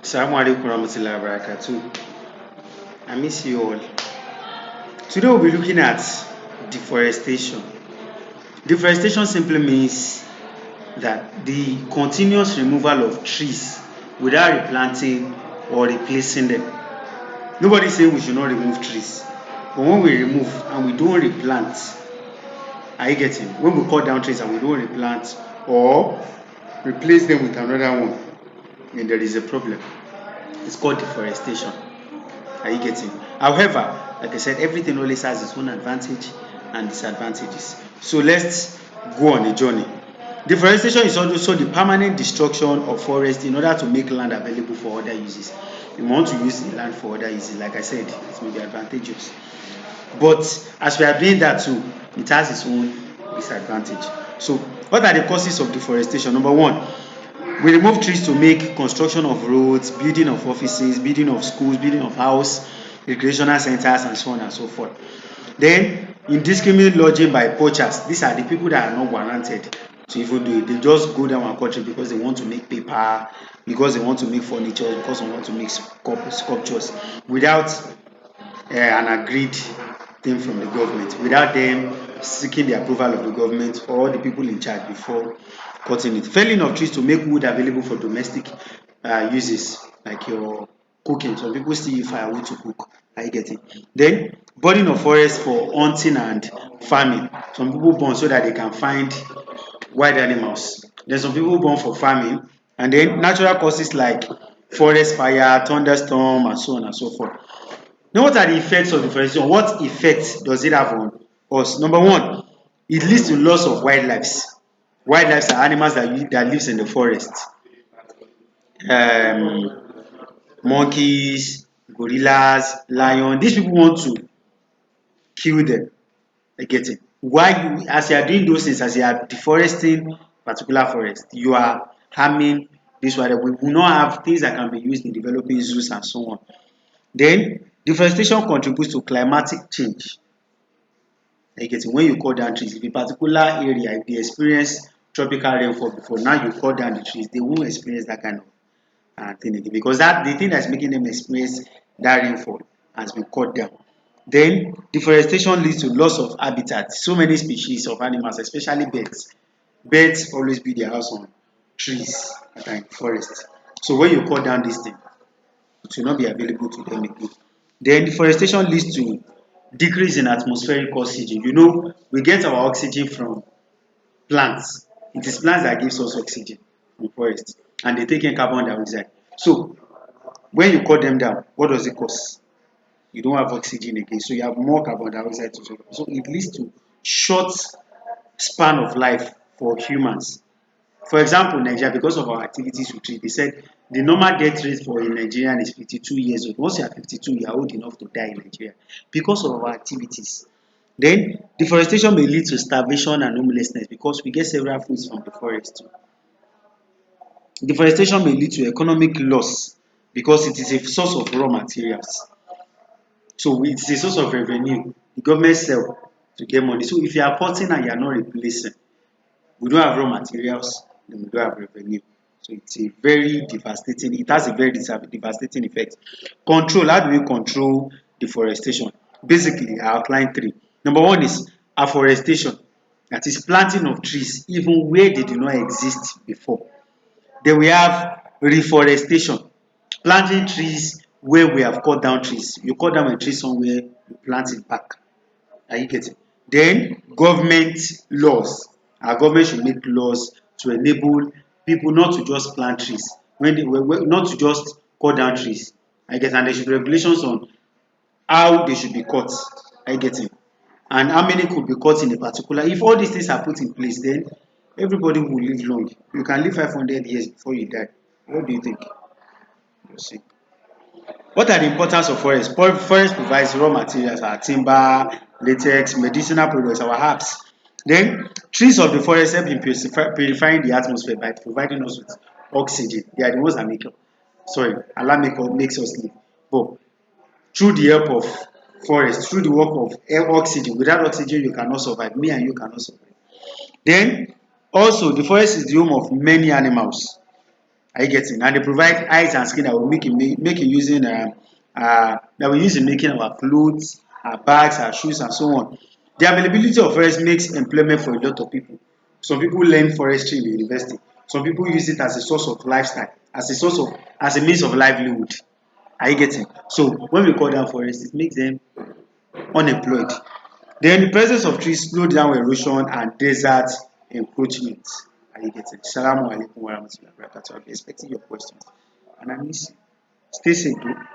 Assalamu alaikum warahmatullahi wabarakatuh. I miss you all. Today we'll be looking at deforestation. Deforestation simply means that the continuous removal of trees without replanting or replacing them. Nobody is saying we should not remove trees, but when we remove and we don't replant, are you getting? When we cut down trees and we don't replant or replace them with another one, then there is a problem. It's called deforestation. Are you getting? However, like I said, everything always has its own advantage and disadvantages. So let's go on a journey. Deforestation is also the permanent destruction of forest in order to make land available for other uses. You want to use the land for other uses, like I said, it may be advantageous. But as we are doing that too, it has its own disadvantage. So, what are the causes of deforestation? Number one, we remove trees to make construction of roads, building of offices, building of schools, building of house, recreational centers, and so on and so forth. Then, indiscriminate lodging by poachers. These are the people that are not warranted to even do it. They just go down our country because they want to make paper, because they want to make furniture, because they want to make sculptures without an agreed thing from the government, without them seeking the approval of the government or the people in charge before cutting it. Felling of trees to make wood available for domestic uses, like your cooking. Some people still use firewood to cook. I get it. Then burning of forest for hunting and farming. Some people burn so that they can find wild animals. Then some people burn for farming. And then natural causes like forest fire, thunderstorm, and so on and so forth. Now, what are the effects of deforestation? What effect does it have on us? Number one, it leads to loss of wildlife. Wildlife are animals that lives in the forest. Um, Monkeys, gorillas, lion. These people want to kill them. I get it. Why you, as you are doing those things, as you are deforesting particular forest, you are harming this one. We will not have things that can be used in developing zoos and so on. Then deforestation contributes to climatic change. Like it, when you cut down trees, if a particular area, if they experience tropical rainfall before, now you cut down the trees, they won't experience that kind of thing again because that the thing that's making them experience that rainfall has been cut down. Then deforestation leads to loss of habitat. So many species of animals, especially birds. Birds always build their house on trees that are in forest. So when you cut down this thing, it will not be available to them again. Then deforestation leads to decrease in atmospheric oxygen. You know, we get our oxygen from plants. It is plants that gives us oxygen from forest, and they take in carbon dioxide. So when you cut them down, what does it cause? You don't have oxygen again, so you have more carbon dioxide to take. So it leads to short span of life for humans. For example, Nigeria, because of our activities with trees, they said the normal death rate for a Nigerian is 52 years old. Once you are 52, you are old enough to die in Nigeria because of our activities. Then deforestation may lead to starvation and homelessness because we get several foods from the forest too. Deforestation may lead to economic loss because it is a source of raw materials. So it's a source of revenue. The government sell to get money. So if you are cutting and you are not replacing, we don't have raw materials, then we don't have revenue. So it's a very devastating, it has a very devastating effect. Control, how do we control deforestation? Basically, I outline three. Number one is afforestation, that is planting of trees even where they do not exist before. Then we have reforestation, planting trees where we have cut down trees. You cut down a tree somewhere, you plant it back. Are you getting? Then government laws. Our government should make laws to enable people not to just plant trees, not to just cut down trees. I get, and there should be regulations on how they should be cut. I get it. And how many could be cut in a particular. If all these things are put in place, then everybody will live long. You can live 500 years before you die. What do you think? You see. What are the importance of forest? Forest provides raw materials, our timber, latex, medicinal products, our herbs. Then trees of the forest help in purifying the atmosphere by providing us with oxygen. They are the ones that Allah makes us live. But through the help of forest, through the work of oxygen, without oxygen you cannot survive. Me and you cannot survive. Then also the forest is the home of many animals. Are you getting? And they provide eyes and skin that will make it using that we use in making our clothes, our bags, our shoes, and so on. The availability of forest makes employment for a lot of people. Some people learn forestry in the university. Some people use it as a source of lifestyle, as a means of livelihood. Are you getting? So when we cut down forest, it makes them unemployed. Then the presence of trees slow down erosion and desert encroachment. Are you getting? Salamu alaikum warahmatullahi wabarakatuh. I'll be expecting your questions. And I miss you. Stay safe, though.